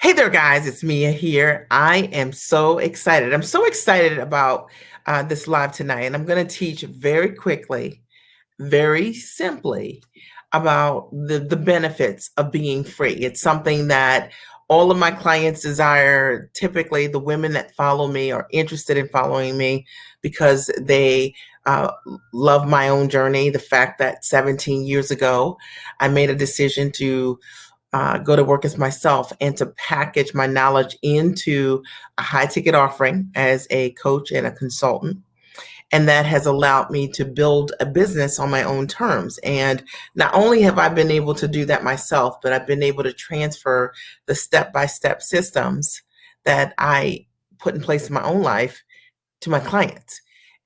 Hey there, guys. It's Mia here. I am so excited. I'm so excited about this live tonight, and I'm going to teach very quickly, very simply about the benefits of being free. It's something that all of my clients desire. Typically, the women that follow me are interested in following me because they uh, love my own journey. The fact that 17 years ago, I made a decision to go to work as myself and to package my knowledge into a high ticket offering as a coach and a consultant. And that has allowed me to build a business on my own terms. And not only have I been able to do that myself, but I've been able to transfer the step by step systems that I put in place in my own life to my clients.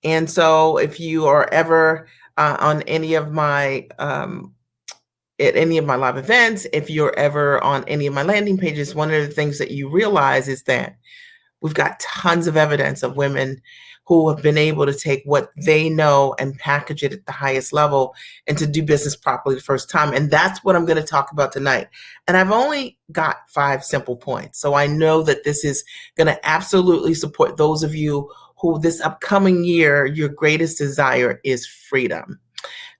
And so if you are ever on any of my at any of my live events, if you're ever on any of my landing pages, one of the things that you realize is that we've got tons of evidence of women who have been able to take what they know and package it at the highest level and to do business properly the first time. And that's what I'm going to talk about tonight. And I've only got 5 simple points. So I know that this is going to absolutely support those of you who this upcoming year, your greatest desire is freedom.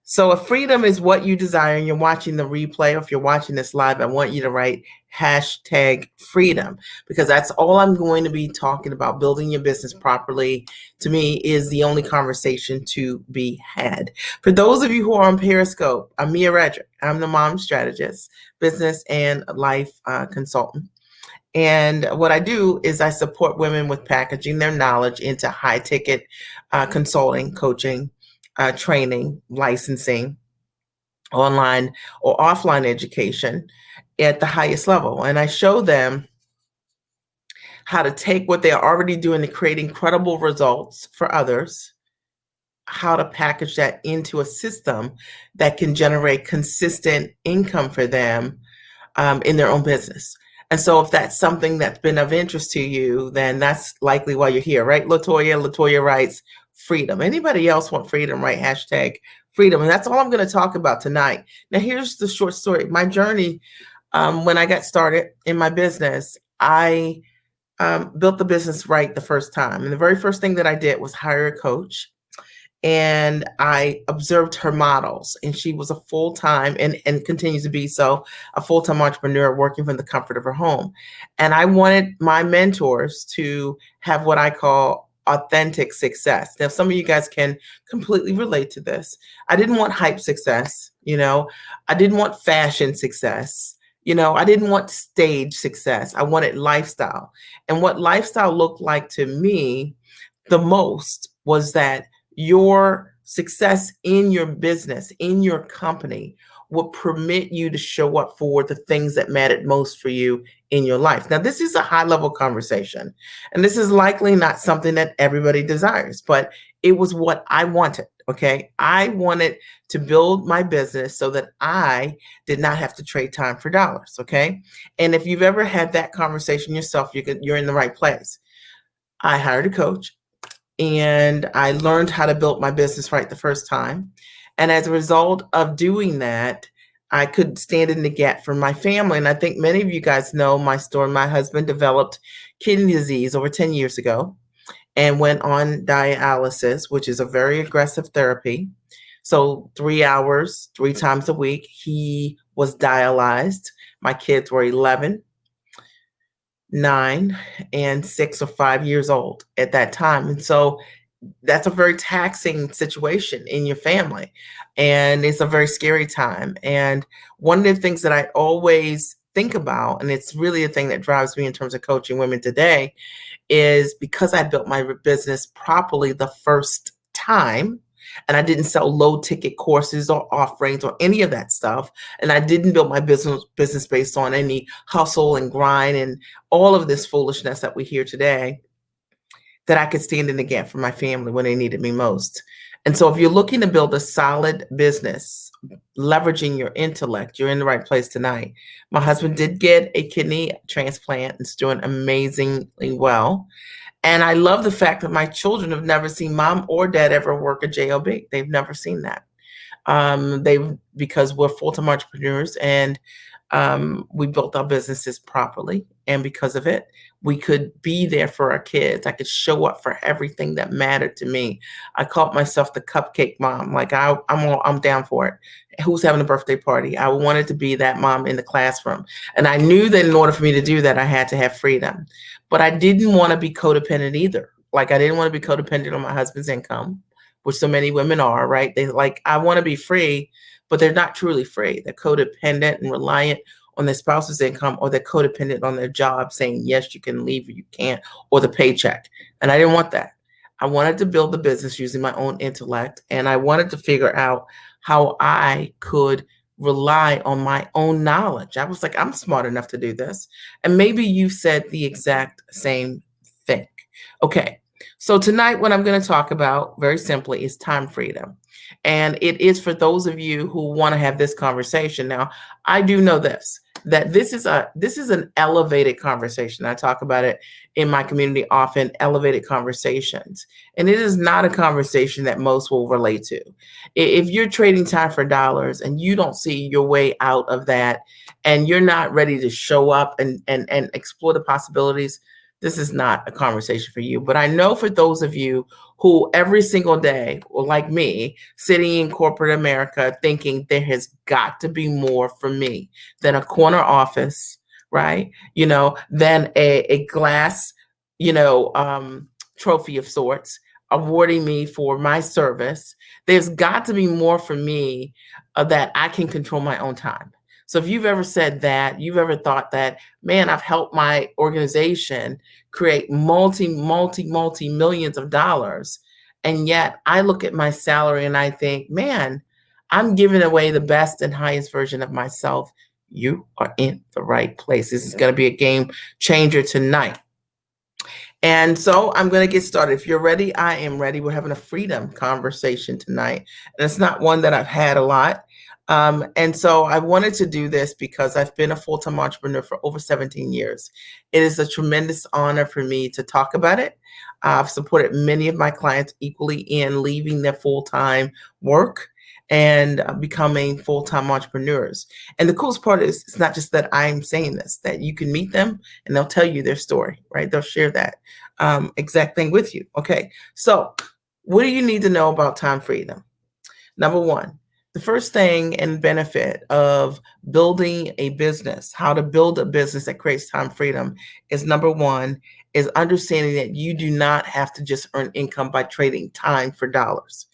So if freedom is what you desire and you're watching the replay, or if you're watching this live, I want you to write hashtag freedom, because that's all I'm going to be talking about. Building your business properly, to me, is the only conversation to be had. For those of you who are on Periscope, I'm Mia Redrick. I'm the mom strategist, business and life consultant. And what I do is I support women with packaging their knowledge into high ticket consulting, coaching, training, licensing, online or offline education at the highest level. And I show them how to take what they are already doing to create incredible results for others, how to package that into a system that can generate consistent income for them in their own business. And so if that's something that's been of interest to you, then that's likely why you're here, right? Latoya writes, freedom. Anybody else want freedom? Right? Hashtag freedom. And that's all I'm going to talk about tonight. Now, here's the short story. My journey, when I got started in my business, I built the business right the first time. And the very first thing that I did was hire a coach. And I observed her models, and she was a full-time and continues to be so, a full-time entrepreneur working from the comfort of her home. And I wanted my mentors to have what I call authentic success. Now, some of you guys can completely relate to this. I didn't want hype success, I didn't want fashion success. I didn't want stage success. I wanted lifestyle. And what lifestyle looked like to me the most was that your success in your business, in your company, will permit you to show up for the things that mattered most for you in your life. Now, this is a high level conversation, and this is likely not something that everybody desires, but it was what I wanted. Okay. I wanted to build my business so that I did not have to trade time for dollars. Okay. And if you've ever had that conversation yourself, you're in the right place. I hired a coach, and I learned how to build my business right the first time. And as a result of doing that, I could stand in the gap for my family. And I think many of you guys know my story. My husband developed kidney disease over 10 years ago and went on dialysis, which is a very aggressive therapy. So 3 hours, 3 times a week, he was dialyzed. My kids were 11, 9, and 6 or 5 years old at that time. And so that's a very taxing situation in your family. And it's a very scary time. And one of the things that I always think about, and it's really a thing that drives me in terms of coaching women today, is because I built my business properly the first time, and I didn't sell low ticket courses or offerings or any of that stuff. And I didn't build my business based on any hustle and grind and all of this foolishness that we hear today, that I could stand in the gap for my family when they needed me most. And so if you're looking to build a solid business, leveraging your intellect, you're in the right place tonight. My husband did get a kidney transplant and is doing amazingly well. And I love the fact that my children have never seen mom or dad ever work a job. They've never seen that. Because we're full-time entrepreneurs, and We built our businesses properly. And because of it, we could be there for our kids. I could show up for everything that mattered to me. I called myself the cupcake mom. Like I'm down for it. Who's having a birthday party? I wanted to be that mom in the classroom. And I knew that in order for me to do that, I had to have freedom. But I didn't want to be codependent either. Like I didn't want to be codependent on my husband's income, which so many women are, right? They like, I want to be free, but they're not truly free. They're codependent and reliant on their spouse's income, or they're codependent on their job saying, yes, you can leave or you can't, or the paycheck. And I didn't want that. I wanted to build the business using my own intellect. And I wanted to figure out how I could rely on my own knowledge. I was like, I'm smart enough to do this. And maybe you said the exact same thing. Okay. So tonight, what I'm going to talk about very simply is time freedom. And it is for those of you who want to have this conversation. Now, I do know this, that this is an elevated conversation. I talk about it in my community often, elevated conversations. And it is not a conversation that most will relate to. If you're trading time for dollars and you don't see your way out of that, and you're not ready to show up and explore the possibilities, this is not a conversation for you. But I know for those of you who every single day, or like me, sitting in corporate America thinking there has got to be more for me than a corner office, right? Than a glass, trophy of sorts awarding me for my service. There's got to be more for me, that I can control my own time. So if you've ever said that, you've ever thought that, man, I've helped my organization create multi millions of dollars. And yet I look at my salary and I think, man, I'm giving away the best and highest version of myself. You are in the right place. This is going to be a game changer tonight. And so I'm going to get started. If you're ready, I am ready. We're having a freedom conversation tonight. And it's not one that I've had a lot. And so I wanted to do this because I've been a full-time entrepreneur for over 17 years. It is a tremendous honor for me to talk about it. I've supported many of my clients equally in leaving their full-time work and becoming full-time entrepreneurs. And the coolest part is, it's not just that I'm saying this, that you can meet them and they'll tell you their story, right? They'll share that exact thing with you. Okay, so what do you need to know about time freedom? Number one, the first thing and benefit of building a business, how to build a business that creates time freedom, is number one, is understanding that you do not have to just earn income by trading time for dollars.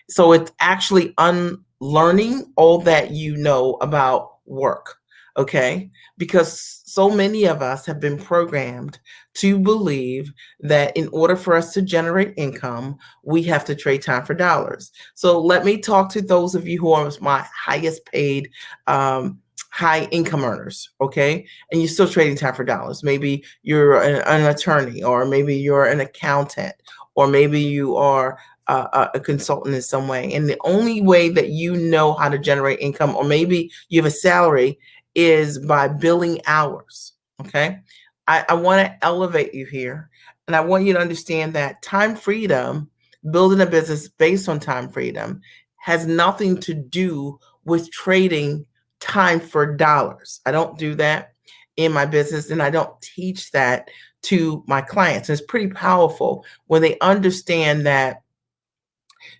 So it's actually unlearning all that you know about work, okay? Because so many of us have been programmed to believe that in order for us to generate income, we have to trade time for dollars. So let me talk to those of you who are my highest paid, high income earners, okay? And you're still trading time for dollars. Maybe you're an attorney, or maybe you're an accountant, or maybe you are a consultant in some way. And the only way that you know how to generate income, or maybe you have a salary, is by billing hours, okay? I want to elevate you here. And I want you to understand that time freedom, building a business based on time freedom, has nothing to do with trading time for dollars. I don't do that in my business, and I don't teach that to my clients. And it's pretty powerful when they understand that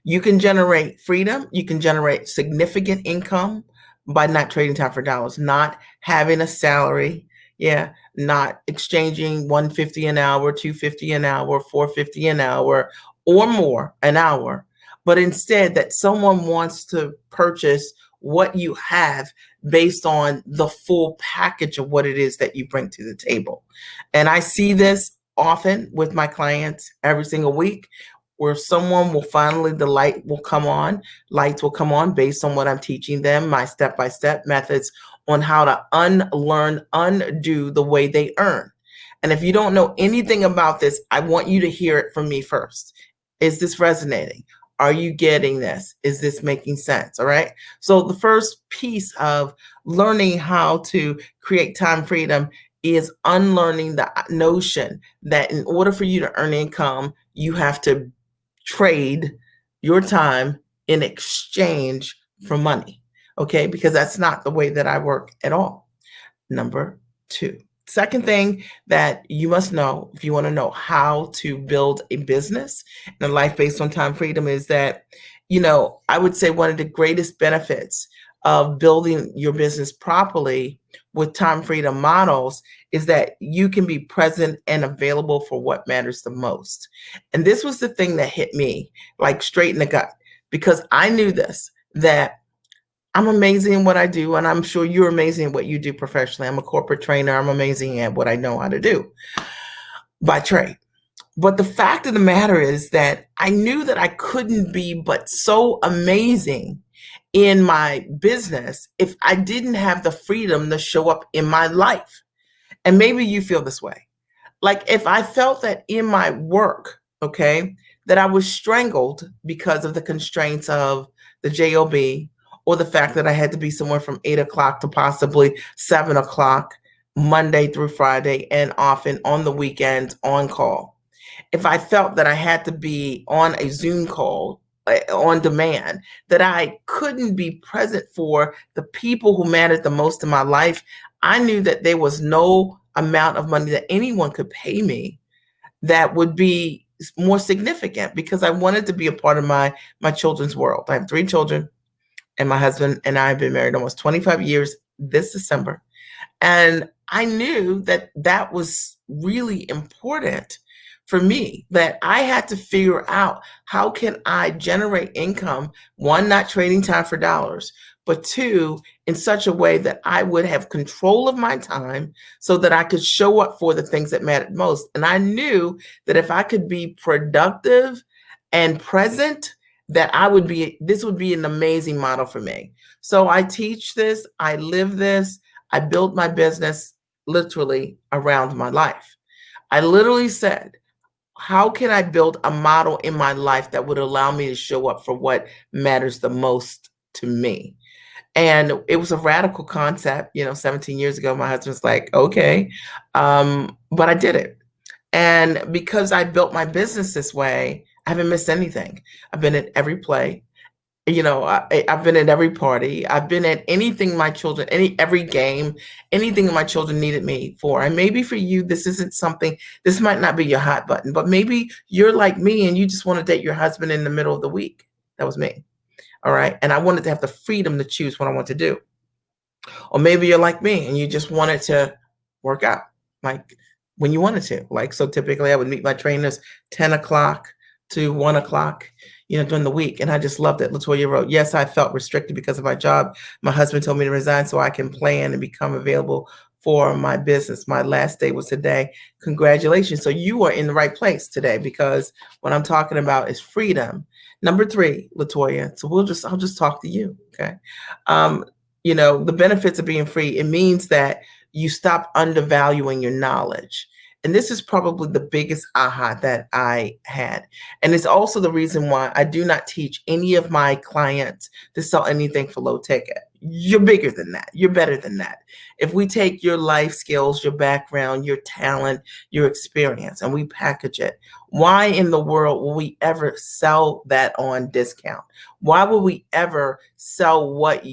you can generate freedom, you can generate significant income by not trading time for dollars, not having a salary, not exchanging 150 an hour, 250 an hour, 450 an hour, or more an hour, but instead that someone wants to purchase what you have based on the full package of what it is that you bring to the table. And I see this often with my clients every single week, where someone will finally, the lights will come on based on what I'm teaching them, my step-by-step methods on how to unlearn, undo the way they earn. And if you don't know anything about this, I want you to hear it from me first. Is this resonating? Are you getting this? Is this making sense? All right. So the first piece of learning how to create time freedom is unlearning the notion that in order for you to earn income, you have to trade your time in exchange for money. Okay. Because that's not the way that I work at all. number two. Second thing that you must know if you want to know how to build a business and a life based on time freedom is that, I would say one of the greatest benefits of building your business properly with time freedom models is that you can be present and available for what matters the most. And this was the thing that hit me like straight in the gut because I knew this that I'm amazing in what I do, and I'm sure you're amazing at what you do professionally. I'm a corporate trainer. I'm amazing at what I know how to do by trade. But the fact of the matter is that I knew that I couldn't be but so amazing in my business if I didn't have the freedom to show up in my life. And maybe you feel this way. Like if I felt that in my work, okay, that I was strangled because of the constraints of the job or the fact that I had to be somewhere from 8 o'clock to possibly 7 o'clock Monday through Friday and often on the weekends on call. If I felt that I had to be on a Zoom call on demand, that I couldn't be present for the people who mattered the most in my life, I knew that there was no amount of money that anyone could pay me that would be more significant because I wanted to be a part of my children's world. I have 3 children and my husband and I have been married almost 25 years this December. And I knew that that was really important for me, that I had to figure out how can I generate income, one, not trading time for dollars, but two, in such a way that I would have control of my time so that I could show up for the things that mattered most. And I knew that if I could be productive and present, that this would be an amazing model for me. So I teach this, I live this, I built my business literally around my life. I literally said, how can I build a model in my life that would allow me to show up for what matters the most to me? And it was a radical concept, 17 years ago. My husband's like, okay, but I did it. And because I built my business this way, I haven't missed anything. I've been at every play. I've been at every party. I've been at anything my children, every game, anything my children needed me for. And maybe for you, this might not be your hot button, but maybe you're like me and you just want to date your husband in the middle of the week. That was me. All right. And I wanted to have the freedom to choose what I want to do. Or maybe you're like me and you just wanted to work out like when you wanted to. Like, so typically I would meet my trainers 10 o'clock to 1 o'clock, during the week. And I just loved it. Latoya wrote, yes, I felt restricted because of my job. My husband told me to resign so I can plan and become available for my business. My last day was today. Congratulations. So you are in the right place today because what I'm talking about is freedom. Number 3, Latoya. So I'll just talk to you. Okay. The benefits of being free, it means that you stop undervaluing your knowledge. And this is probably the biggest aha that I had. And it's also the reason why I do not teach any of my clients to sell anything for low ticket. You're bigger than that. You're better than that. If we take your life skills, your background, your talent, your experience, and we package it, why in the world will we ever sell that on discount? Why would we ever sell what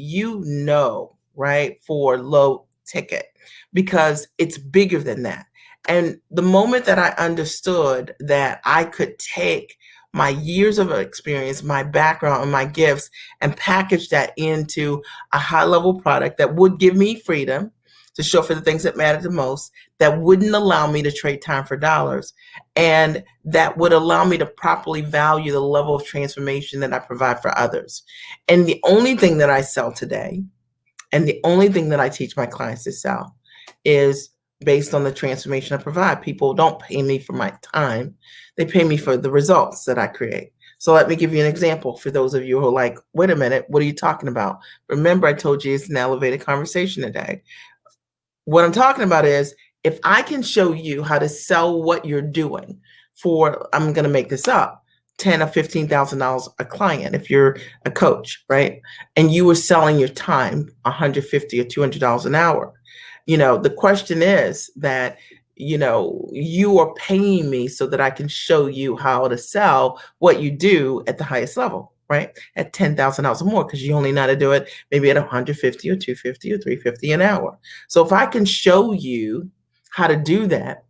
right, for low ticket? Because it's bigger than that. And the moment that I understood that I could take my years of experience, my background, and my gifts and package that into a high level product that would give me freedom to show for the things that matter the most, that wouldn't allow me to trade time for dollars, and that would allow me to properly value the level of transformation that I provide for others. And the only thing that I sell today, and the only thing that I teach my clients to sell is based on the transformation I provide. People don't pay me for my time. They pay me for the results that I create. So let me give you an example for those of you who are like, wait a minute, what are you talking about? Remember, I told you it's an elevated conversation today. What I'm talking about is if I can show you how to sell what you're doing for, I'm going to make this up, $10,000 or $15,000 a client if you're a coach, right? And you were selling your time $150 or $200 an hour. The question is that, you are paying me so that I can show you how to sell what you do at the highest level. right? At $10,000 or more, because you only know how to do it maybe at 150 or 250 or 350 an hour. So if I can show you how to do that,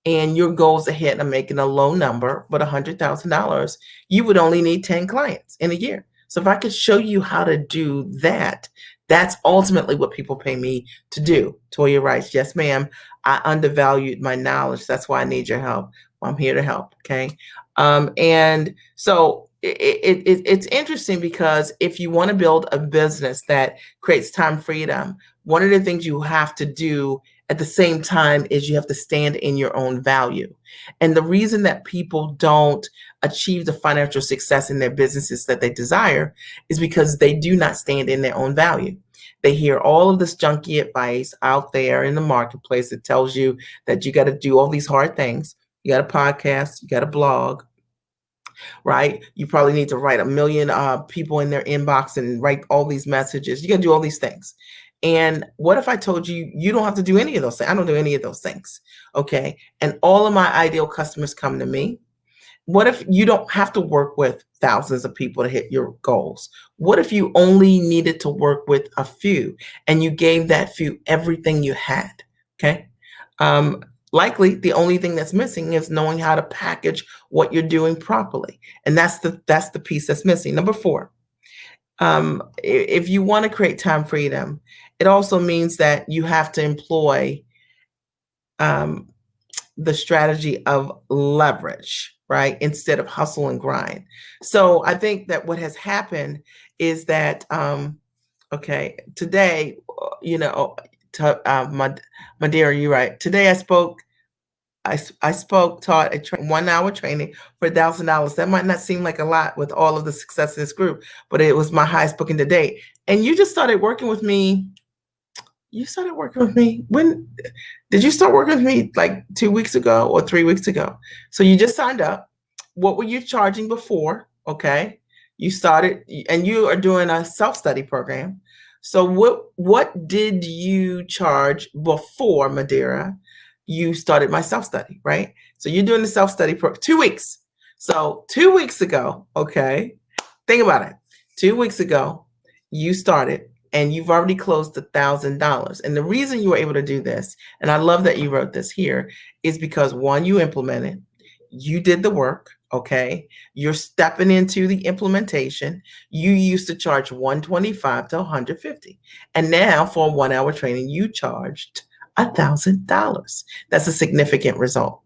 and your goals ahead of making a low number, but $100,000, you would only need 10 clients in a year. So if I could show you how to do that, that's ultimately what people pay me to do. Toya writes, yes, ma'am, I undervalued my knowledge. That's why I need your help. Well, I'm here to help. Okay. And so it's interesting because if you want to build a business that creates time freedom, one of the things you have to do at the same time is you have to stand in your own value. And the reason that people don't achieve the financial success in their businesses that they desire is because they do not stand in their own value. They hear all of this junky advice out there in the marketplace that tells you that you got to do all these hard things. You got a podcast, you got a blog, right? You probably need to write a million people in their inbox and write all these messages. You got to do all these things. And what if I told you, you don't have to do any of those things? I don't do any of those things. Okay. And all of my ideal customers come to me. What if you don't have to work with thousands of people to hit your goals? What if you only needed to work with a few and you gave that few everything you had? Okay. Likely the only thing that's missing is knowing how to package what you're doing properly. And that's the piece that's missing. Number 4, if you want to create time freedom, it also means that you have to employ um, the strategy of leverage, right? Instead of hustle and grind. So I think that what has happened is that, okay, today, my dear, you're right. Today I spoke, taught a 1-hour training for $1,000. That might not seem like a lot with all of the success in this group, but it was my highest booking to date. And you just started working with me. You started working with me. When did you start working with me? Like 2 weeks ago or 3 weeks ago? So you just signed up. What were you charging before? Okay. You started and you are doing a self-study program. So what did you charge before, Madeira? You started my self-study, right? So you're doing the self-study 2 weeks. So 2 weeks ago, okay, think about it. 2 weeks ago, you started and you've already closed $1,000. And the reason you were able to do this, and I love that you wrote this here, is because 1, you implemented, you did the work, okay? You're stepping into the implementation. You used to charge $125 to $150. And now for a 1-hour training, you charged $1,000. That's a significant result.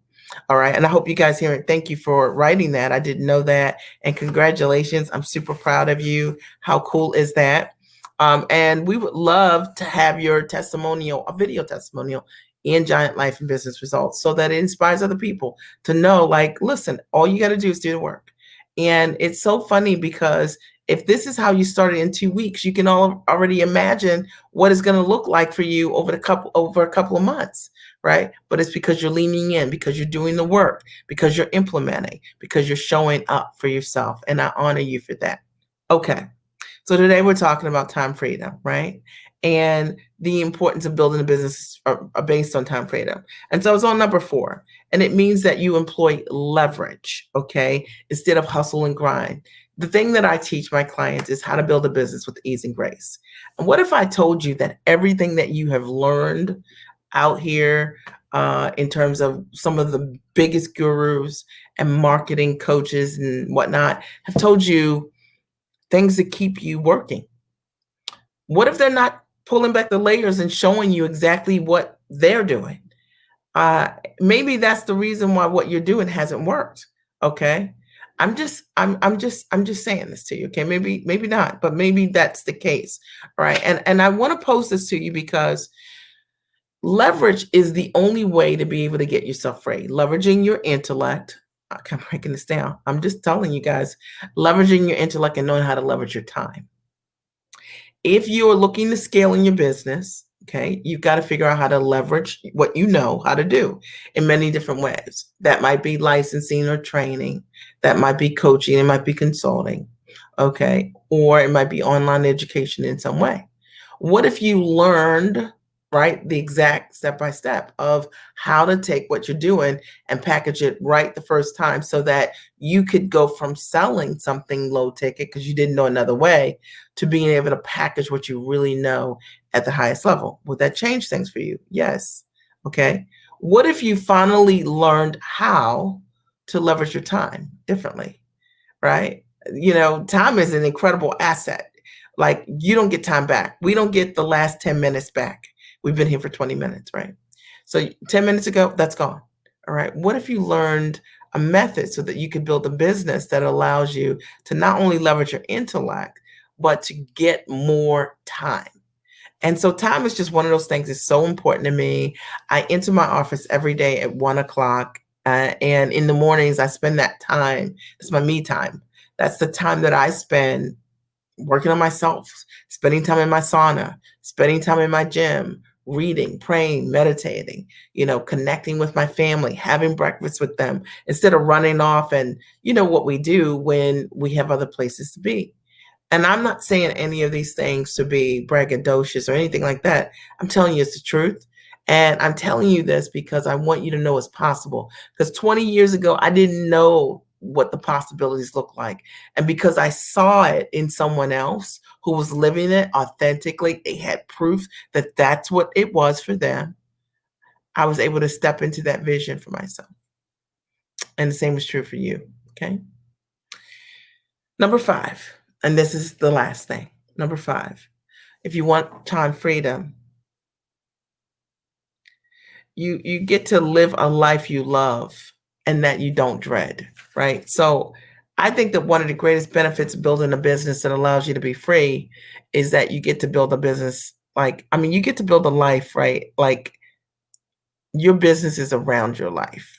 All right. And I hope you guys hear it. Thank you for writing that. I didn't know that. And congratulations. I'm super proud of you. How cool is that? And we would love to have your testimonial, a video testimonial in Giant Life and Business Results so that it inspires other people to know, like, listen, all you got to do is do the work. And it's so funny because if this is how you started in 2 weeks, you can already imagine what it's going to look like for you over a couple of months, right? But it's because you're leaning in, because you're doing the work, because you're implementing, because you're showing up for yourself. And I honor you for that. Okay. So today we're talking about time freedom, right? And the importance of building a business are based on time freedom. And so it's on number 4. And it means that you employ leverage, okay, instead of hustle and grind. The thing that I teach my clients is how to build a business with ease and grace. And what if I told you that everything that you have learned out here in terms of some of the biggest gurus and marketing coaches and whatnot have told you things that keep you working? What if they're not pulling back the layers and showing you exactly what they're doing? Maybe that's the reason why what you're doing hasn't worked. Okay. I'm just saying this to you. Okay. Maybe not, but maybe that's the case. All right. And I want to pose this to you because leverage is the only way to be able to get yourself free. Leveraging your intellect. I'm breaking this down. I'm just telling you guys, leveraging your intellect and knowing how to leverage your time. If you're looking to scale in your business, okay, you've got to figure out how to leverage what you know how to do in many different ways. That might be licensing or training. That might be coaching. It might be consulting, okay, or it might be online education in some way. What if you learned right? The exact step by step of how to take what you're doing and package it right the first time so that you could go from selling something low ticket because you didn't know another way to being able to package what you really know at the highest level. Would that change things for you? Yes. Okay. What if you finally learned how to leverage your time differently? Right? Time is an incredible asset. Like, you don't get time back. We don't get the last 10 minutes back. We've been here for 20 minutes, right? So 10 minutes ago, that's gone. All right. What if you learned a method so that you could build a business that allows you to not only leverage your intellect, but to get more time? And so time is just one of those things. It's so important to me. I enter my office every day at 1 o'clock. And in the mornings, I spend that time. It's my me time. That's the time that I spend working on myself, spending time in my sauna, spending time in my gym, reading, praying, meditating, connecting with my family, having breakfast with them instead of running off and what we do when we have other places to be. And I'm not saying any of these things to be braggadocious or anything like that. I'm telling you it's the truth. And I'm telling you this because I want you to know it's possible. Because 20 years ago, I didn't know what the possibilities look like. And because I saw it in someone else who was living it authentically, they had proof that that's what it was for them. I was able to step into that vision for myself. And the same is true for you. Okay. Number 5, and this is the last thing. Number 5, if you want time freedom, you get to live a life you love and that you don't dread, right? So I think that one of the greatest benefits of building a business that allows you to be free is that you get to build a business you get to build a life, right? Like, your business is around your life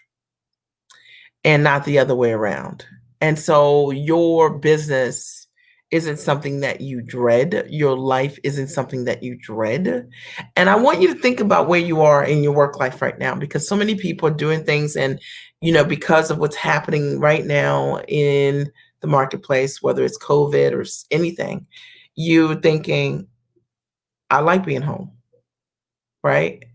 and not the other way around. And so your business isn't something that you dread. Your life isn't something that you dread. And I want you to think about where you are in your work life right now, because so many people are doing things and, because of what's happening right now in the marketplace, whether it's COVID or anything, you're thinking, I like being home, right?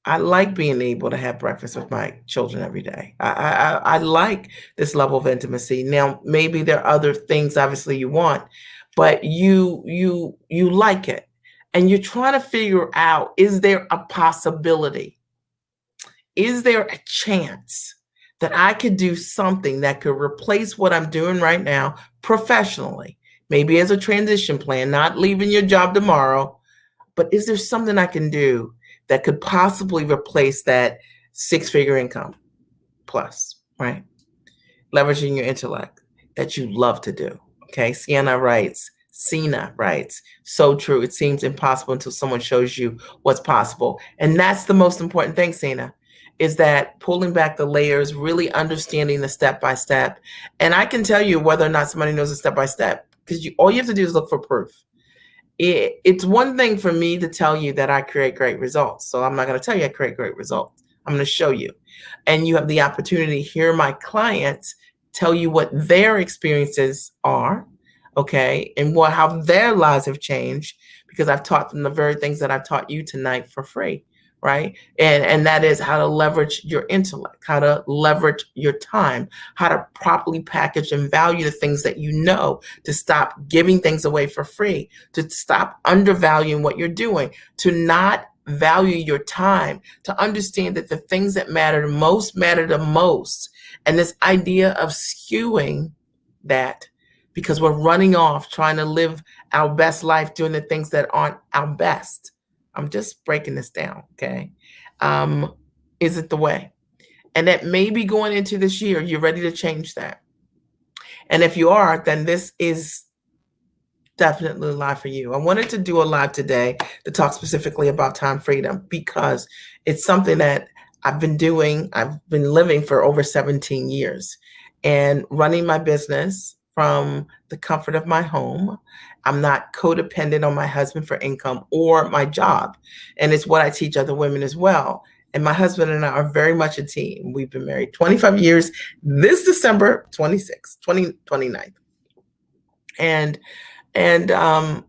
I like being able to have breakfast with my children every day. I like this level of intimacy. Now, maybe there are other things obviously you want, but you like it. And you're trying to figure out, is there a possibility? Is there a chance that I could do something that could replace what I'm doing right now professionally? Maybe as a transition plan, not leaving your job tomorrow, but is there something I can do that could possibly replace that six-figure income plus, right? Leveraging your intellect that you love to do. Okay. Cena writes, so true. It seems impossible until someone shows you what's possible. And that's the most important thing, Cena, is that pulling back the layers, really understanding the step by step. And I can tell you whether or not somebody knows a step by step, because all you have to do is look for proof. It's one thing for me to tell you that I create great results. So I'm not going to tell you I create great results. I'm going to show you. And you have the opportunity to hear my clients tell you what their experiences are, okay, and how their lives have changed, because I've taught them the very things that I've taught you tonight for free, right? And that is how to leverage your intellect, how to leverage your time, how to properly package and value the things that you know, to stop giving things away for free, to stop undervaluing what you're doing, to not value your time, to understand that the things that matter the most. And this idea of skewing that, because we're running off trying to live our best life doing the things that aren't our best. I'm just breaking this down, okay? Isn't the way. And that maybe going into this year, you're ready to change that. And if you are, then this is definitely a live for you. I wanted to do a live today to talk specifically about time freedom, because it's something that I've been doing. I've been living for over 17 years and running my business from the comfort of my home. I'm not codependent on my husband for income or my job. And it's what I teach other women as well. And my husband and I are very much a team. We've been married 25 years, this December 26th, 2029. And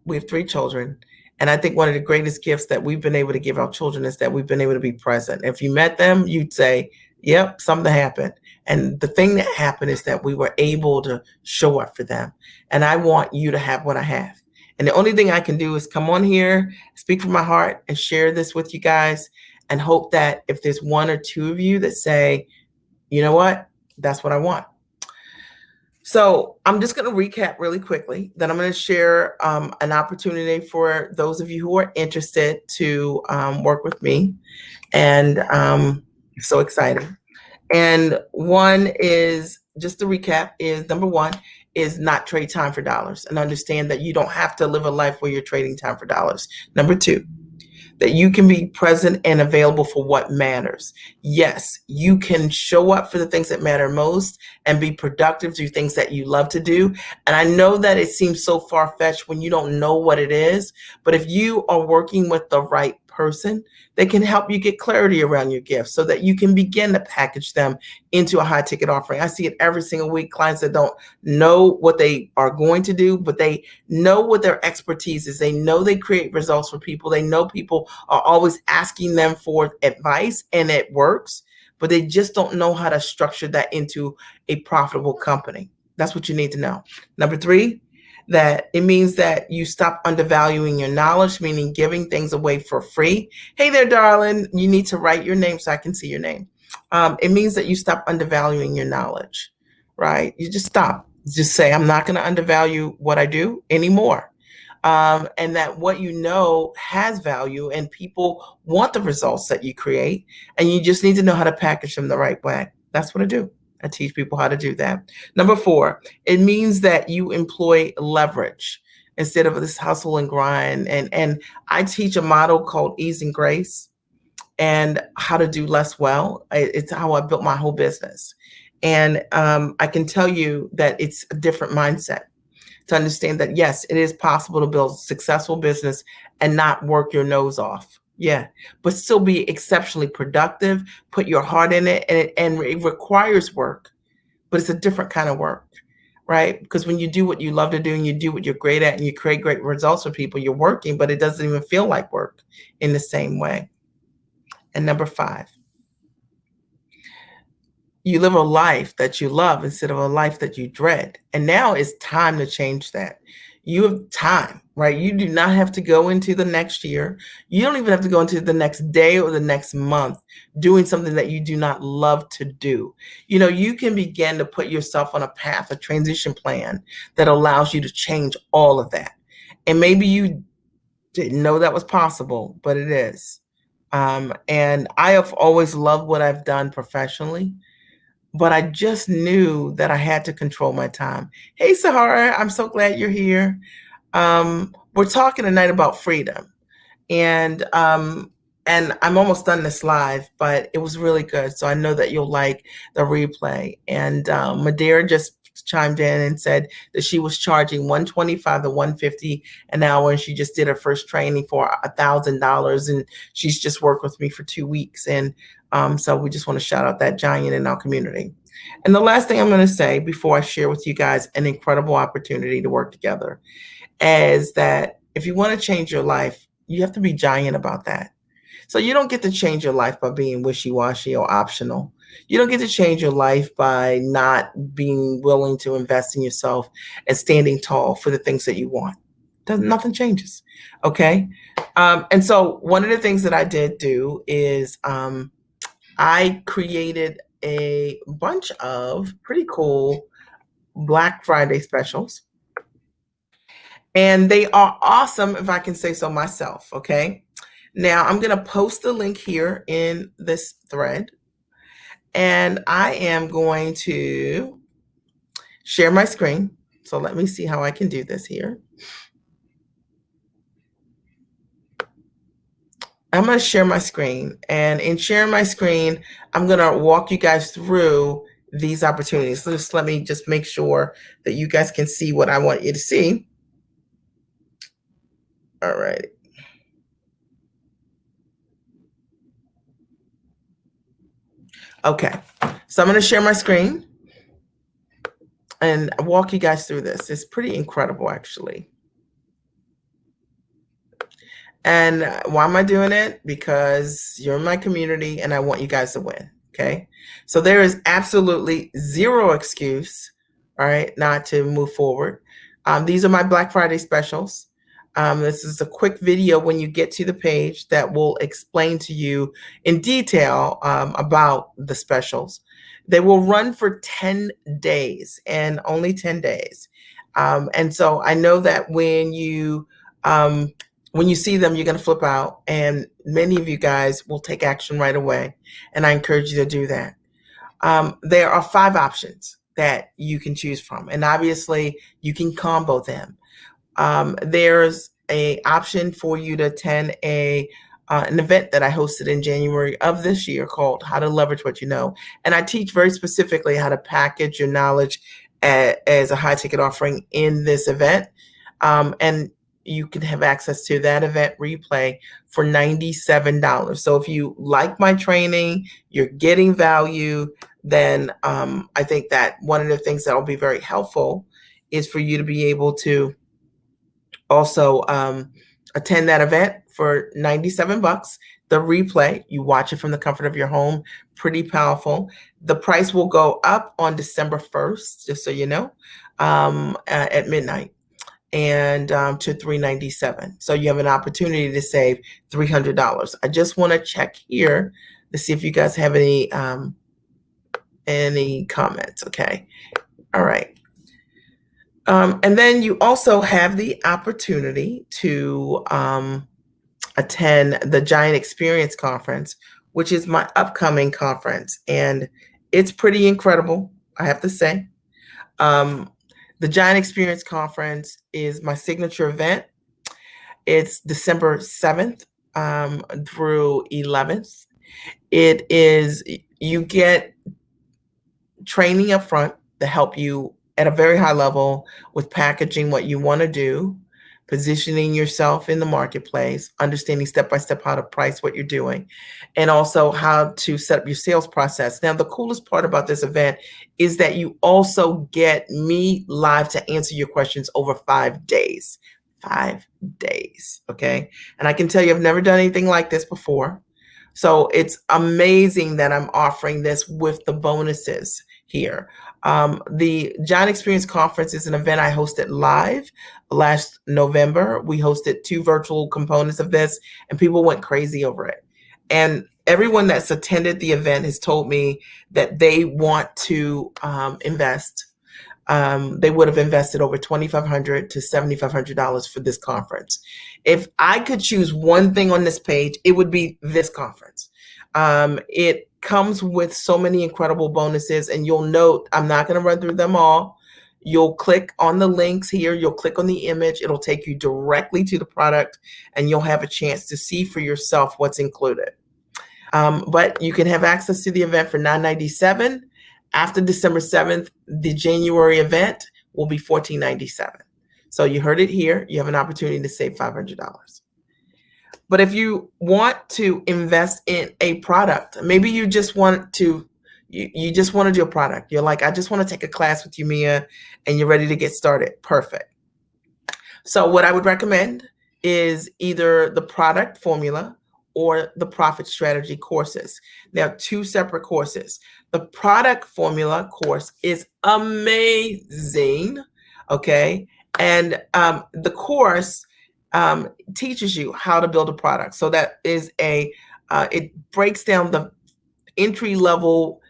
we have 3 children. And I think one of the greatest gifts that we've been able to give our children is that we've been able to be present. If you met them, you'd say, yep, something happened. And the thing that happened is that we were able to show up for them. And I want you to have what I have. And the only thing I can do is come on here, speak from my heart, and share this with you guys, and hope that if there's one or two of you that say, you know what, that's what I want. So I'm just going to recap really quickly. Then I'm going to share an opportunity for those of you who are interested to work with me. And so exciting. And one is, just to recap, is number one is not trade time for dollars, and understand that you don't have to live a life where you're trading time for dollars. Number two, that you can be present and available for what matters. Yes, you can show up for the things that matter most and be productive, do things that you love to do. And I know that it seems so far-fetched when you don't know what it is, but if you are working with the right person, they can help you get clarity around your gifts so that you can begin to package them into a high ticket offering. I see it every single week, clients that don't know what they are going to do, but they know what their expertise is. They know they create results for people. They know people are always asking them for advice, and it works, but they just don't know how to structure that into a profitable company. That's what you need to know. Number three, that it means that you stop undervaluing your knowledge, meaning giving things away for free. Hey there, darling, you need to write your name so I can see your name. It means that you stop undervaluing your knowledge, right? You just stop. Just say, I'm not going to undervalue what I do anymore. And that what you know has value, and people want the results that you create, and you just need to know how to package them the right way. That's what I do. I teach people how to do that. Number four, it means that you employ leverage instead of this hustle and grind. And I teach a model called ease and grace, and how to do less well. It's how I built my whole business. And I can tell you that it's a different mindset to understand that, yes, it is possible to build a successful business and not work your nose off. Yeah, but still be exceptionally productive, put your heart in it, and it requires work, but it's a different kind of work, right? Because when you do what you love to do and you do what you're great at and you create great results for people, you're working, but it doesn't even feel like work in the same way. And number five, you live a life that you love instead of a life that you dread. And now it's time to change that. You have time, right? You do not have to go into the next year. You don't even have to go into the next day or the next month doing something that you do not love to do. You know, you can begin to put yourself on a path, a transition plan that allows you to change all of that. And maybe you didn't know that was possible, but it is. And I have always loved what I've done professionally, but I just knew that I had to control my time. Hey, Sahara, I'm so glad you're here. We're talking tonight about freedom, and I'm almost done this live, but it was really good. So I know that you'll like the replay. And Madeira just chimed in and said that she was charging $125 to $150 an hour, and she just did her first training for $1,000, and she's just worked with me for 2 weeks. And so we just want to shout out that giant in our community. And the last thing I'm going to say before I share with you guys an incredible opportunity to work together is that if you want to change your life, you have to be giant about that. So you don't get to change your life by being wishy-washy or optional. You don't get to change your life by not being willing to invest in yourself and standing tall for the things that you want. Nothing changes. Okay. And so one of the things that I did do is I created a bunch of pretty cool Black Friday specials. And they are awesome, if I can say so myself. Okay. Now I'm going to post the link here in this thread. And I am going to share my screen. So let me see how I can do this here. I'm going to share my screen. And in sharing my screen, I'm going to walk you guys through these opportunities. So just let me just make sure that you guys can see what I want you to see. All right. Okay. So I'm going to share my screen and walk you guys through this. It's pretty incredible, actually. And why am I doing it? Because you're in my community and I want you guys to win. Okay. So there is absolutely zero excuse, all right, not to move forward. These are my Black Friday specials. This is a quick video when you get to the page that will explain to you in detail about the specials. They will run for 10 days and only 10 days. And so I know that when you see them, you're going to flip out, and many of you guys will take action right away. And I encourage you to do that. There are 5 options that you can choose from, and obviously you can combo them. There's a option for you to attend an event that I hosted in January of this year called How to Leverage What You Know. And I teach very specifically how to package your knowledge as a high ticket offering in this event. And you can have access to that event replay for $97. So if you like my training, you're getting value, then I think that one of the things that will be very helpful is for you to be able to also attend that event for $97. The replay, you watch it from the comfort of your home, pretty powerful. The price will go up on December 1st, just so you know, at midnight, and to $397. So you have an opportunity to save $300. I just want to check here to see if you guys have any comments. Okay. All right. And then you also have the opportunity to attend the Giant Experience Conference, which is my upcoming conference. And it's pretty incredible, I have to say. The Giant Experience Conference is my signature event. It's December 7th through 11th. You get training up front to help you at a very high level with packaging what you want to do, positioning yourself in the marketplace, understanding step-by-step how to price what you're doing, and also how to set up your sales process. Now, the coolest part about this event is that you also get me live to answer your questions over 5 days. 5 days, okay? And I can tell you I've never done anything like this before. So it's amazing that I'm offering this with the bonuses here. The Giant Experience Conference is an event I hosted live last November. We hosted 2 virtual components of this, and people went crazy over it. And everyone that's attended the event has told me that they want to invest. They would have invested over $2,500 to $7,500 for this conference. If I could choose one thing on this page, it would be this conference. It comes with so many incredible bonuses, and you'll note, I'm not going to run through them all. You'll click on the links here. You'll click on the image. It'll take you directly to the product, and you'll have a chance to see for yourself what's included. But you can have access to the event for $997. After December 7th, the January event will be $1,497. So you heard it here. You have an opportunity to save $500. But if you want to invest in a product, maybe you just want to you just want to do a product. You're like, I just want to take a class with you, Mia, and you're ready to get started. Perfect. So what I would recommend is either the product formula or the profit strategy courses. Now, 2 separate courses. The product formula course is amazing, okay? And the course teaches you how to build a product. So that is it breaks down the entry-level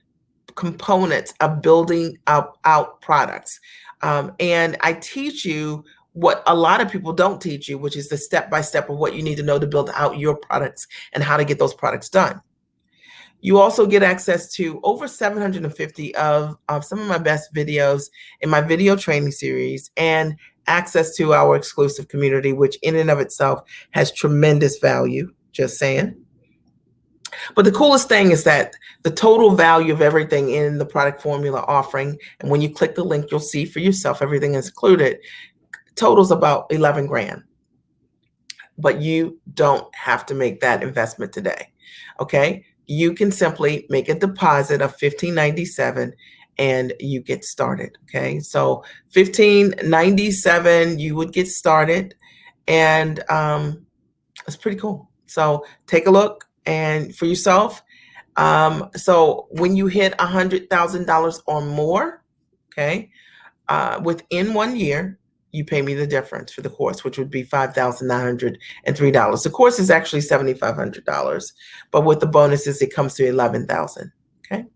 components of building out products. And I teach you what a lot of people don't teach you, which is the step-by-step of what you need to know to build out your products and how to get those products done. You also get access to over 750 of some of my best videos in my video training series, and access to our exclusive community, which in and of itself has tremendous value, just saying. But the coolest thing is that the total value of everything in the product formula offering, and when you click the link, you'll see for yourself everything is included, totals about 11 grand. But you don't have to make that investment today, okay? You can simply make a deposit of $1,597 and you get started, okay? So $1,597, you would get started, and It's pretty cool. So take a look and for yourself. So when you hit $100,000 or more, okay, within 1 year, you pay me the difference for the course, which would be $5,903. The course is actually $7,500, but with the bonuses, it comes to $11,000. Okay.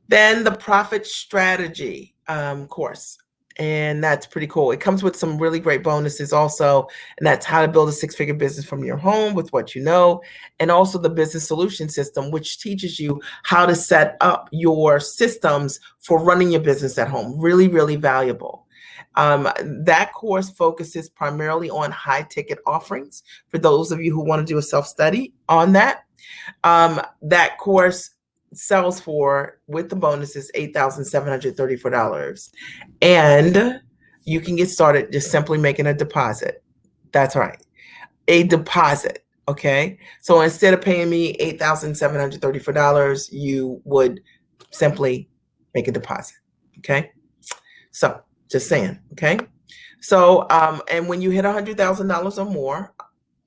Then the profit strategy course. And that's pretty cool. It comes with some really great bonuses also. And that's how to build a six-figure business from your home with what you know. And also the business solution system, which teaches you how to set up your systems for running your business at home. Really, really valuable. That course focuses primarily on high ticket offerings for those of you who want to do a self-study on that. That course sells for, with the bonuses, $8,734. And you can get started just simply making a deposit. That's right. A deposit. Okay. So instead of paying me $8,734, you would simply make a deposit. Okay. So just saying. Okay. So, and when you hit $100,000 or more,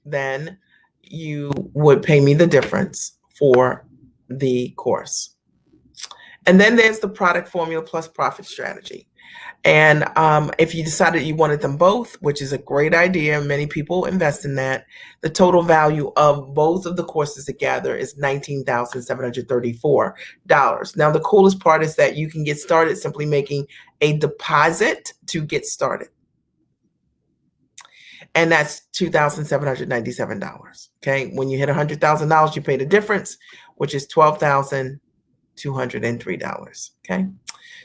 then you would pay me the difference for the course. And then there's the product formula plus profit strategy. And if you decided you wanted them both, which is a great idea, many people invest in that, the total value of both of the courses together is $19,734. Now, the coolest part is that you can get started simply making a deposit to get started. And that's $2,797. Okay. When you hit $100,000, you pay the difference, which is $12,203. Okay.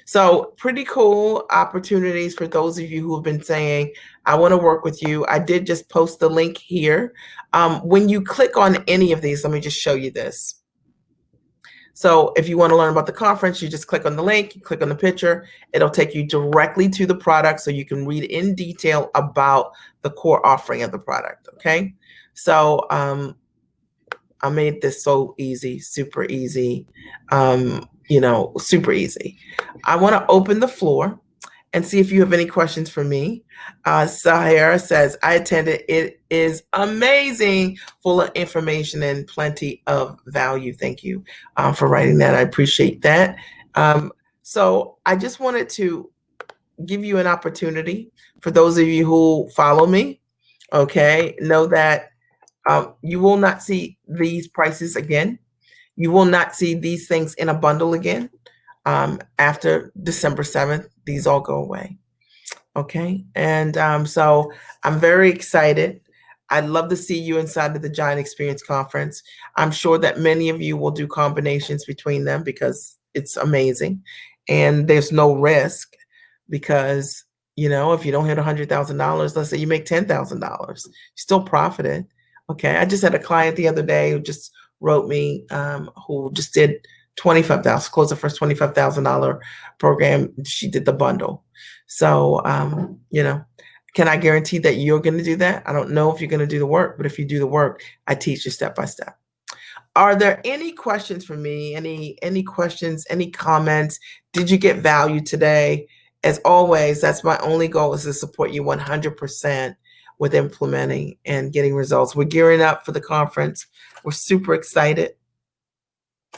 So pretty cool opportunities for those of you who have been saying, I want to work with you. I did just post the link here. When you click on any of these, let me just show you this. So if you want to learn about the conference, you just click on the link, you click on the picture, it'll take you directly to the product so you can read in detail about the core offering of the product. Okay. So I made this so easy, super easy, super easy. I want to open the floor and see if you have any questions for me. Sahara says, I attended. It is amazing, full of information and plenty of value. Thank you for writing that. I appreciate that. So I just wanted to give you an opportunity for those of you who follow me. Okay, know that you will not see these prices again. You will not see these things in a bundle again. After December 7th, these all go away. Okay. And so I'm very excited. I'd love to see you inside of the Giant Experience Conference. I'm sure that many of you will do combinations between them because it's amazing. And there's no risk because, if you don't hit $100,000, let's say you make $10,000, you still profited. Okay. I just had a client the other day who just wrote me, who just did $25,000, closed the first $25,000 program. She did the bundle. So, can I guarantee that you're going to do that? I don't know if you're going to do the work, but if you do the work, I teach you step by step. Are there any questions for me? Any questions, any comments? Did you get value today? As always, that's my only goal, is to support you 100% with implementing and getting results. We're gearing up for the conference. We're super excited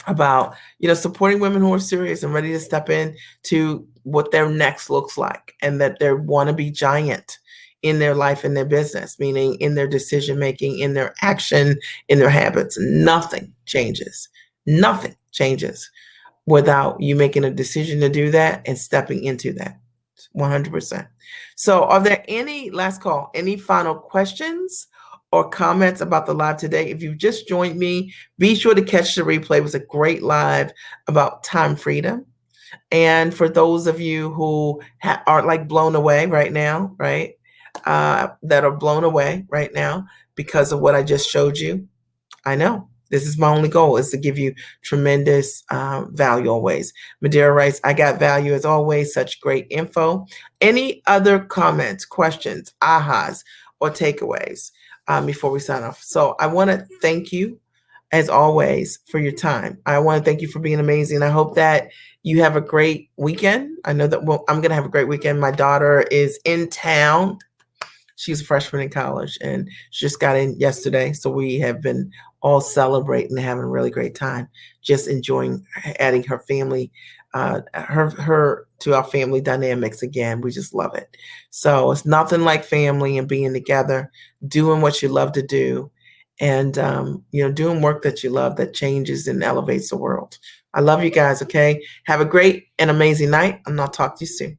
about, supporting women who are serious and ready to step in to what their next looks like, and that they want to be giant in their life, in their business, meaning in their decision making, in their action, in their habits. Nothing changes. Nothing changes without you making a decision to do that and stepping into that 100%. So are there any final questions or comments about the live today? If you've just joined me, be sure to catch the replay. It was a great live about time freedom. And for those of you who are like blown away right now, right? That are blown away right now because of what I just showed you. I know. This is my only goal, is to give you tremendous value always. Madeira writes, I got value as always, such great info. Any other comments, questions, ahas, or takeaways before we sign off? So I want to thank you, as always, for your time. I want to thank you for being amazing. I hope that you have a great weekend. I know that I'm going to have a great weekend. My daughter is in town. She's a freshman in college, and she just got in yesterday. So we have been all celebrating and having a really great time, just enjoying adding her family, her to our family dynamics again. We just love it. So it's nothing like family and being together, doing what you love to do, and doing work that you love that changes and elevates the world. I love you guys. Okay, have a great and amazing night, and I'll talk to you soon.